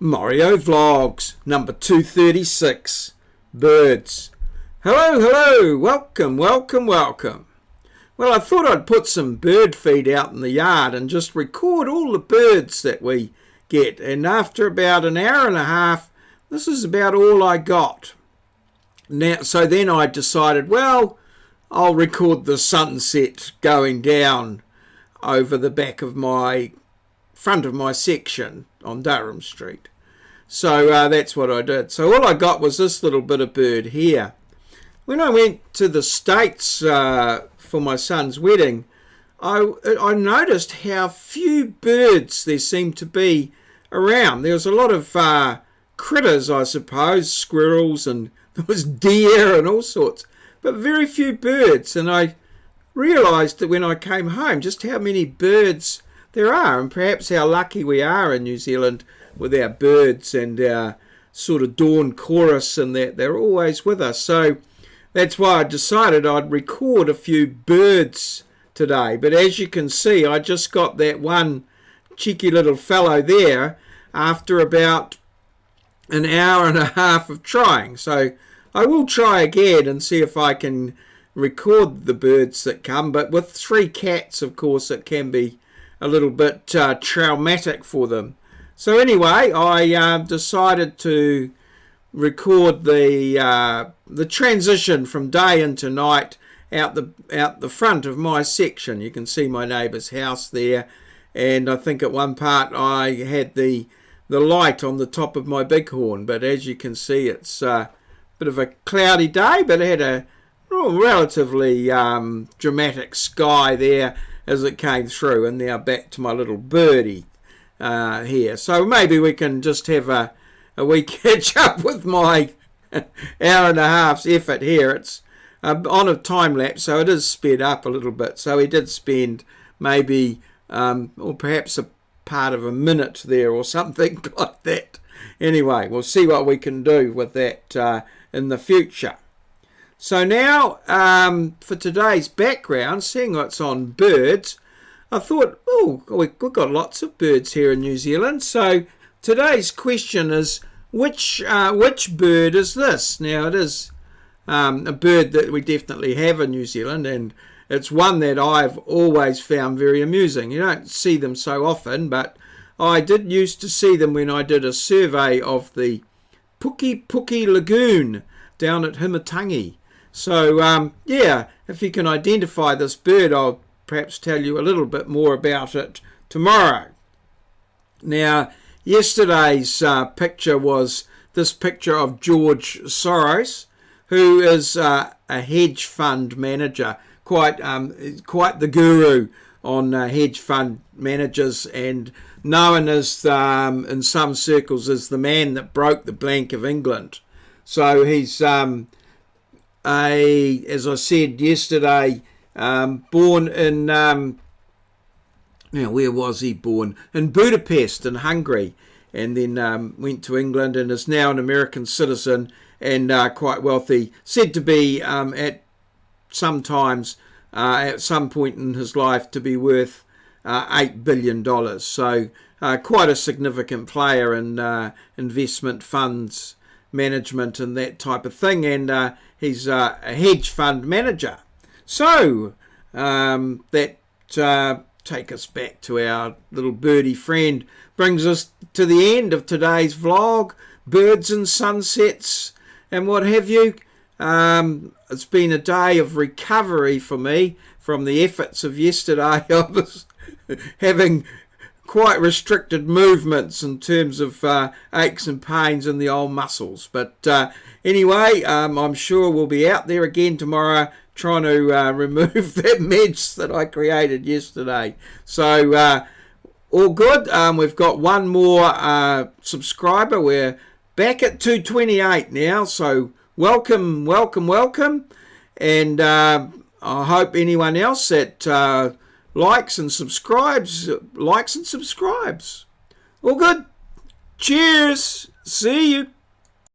Maurieo Vlogs, number 236, Birds. Hello, welcome. Well, I thought I'd put some bird feed out in the yard and just record all the birds that we get. And after about an hour and a half, this is about all I got. So then I decided, well, I'll record the sunset going down over the back of front of my section on Durham Street. So that's what I did. So all I got was this little bit of bird here. When I went to the States for my son's wedding, I noticed how few birds there seemed to be around. There was a lot of critters, I suppose, squirrels, and there was deer and all sorts, but very few birds. And I realised that when I came home just how many birds there are, and perhaps how lucky we are in New Zealand with our birds and our sort of dawn chorus, and that they're always with us. So that's why I decided I'd record a few birds today. But as you can see, I just got that one cheeky little fellow there after about an hour and a half of trying. So I will try again and see if I can record the birds that come. But with 3 cats, of course, it can be a little bit traumatic for them. So anyway, I decided to record the transition from day into night out the front of my section. You can see my neighbour's house there, and I think at one part I had the light on the top of my bighorn. But as you can see, it's a bit of a cloudy day, but it had a relatively dramatic sky there as it came through. And now back to my little birdie here. So maybe we can just have a wee catch up with my hour and a half's effort here. It's on a time lapse, so it is sped up a little bit. So we did spend maybe or perhaps a part of a minute there or something like that. Anyway, we'll see what we can do with that in the future. So now for today's background, seeing what's on birds, I thought, we've got lots of birds here in New Zealand. So today's question is, which bird is this? Now, it is a bird that we definitely have in New Zealand, and it's one that I've always found very amusing. You don't see them so often, but I did used to see them when I did a survey of the Puki Lagoon down at Himatangi. So, if you can identify this bird, I'll perhaps tell you a little bit more about it tomorrow. Now, yesterday's picture was this picture of George Soros, who is a hedge fund manager, quite the guru on hedge fund managers, and known as in some circles as the man that broke the Bank of England. So he's as I said yesterday, born in where was he born? In Budapest in Hungary, and then went to England and is now an American citizen and quite wealthy. Said to be at some point in his life to be worth $8 billion. So quite a significant player in investment funds management and that type of thing, and he's a hedge fund manager. So that take us back to our little birdie friend, brings us to the end of today's vlog, birds and sunsets and what have you. It's been a day of recovery for me from the efforts of yesterday. I was having quite restricted movements in terms of aches and pains in the old muscles. But anyway, I'm sure we'll be out there again tomorrow trying to remove that mess that I created yesterday. So all good. We've got one more subscriber. We're back at 228 now. So welcome. And I hope anyone else that likes and subscribes. All good. Cheers. See you.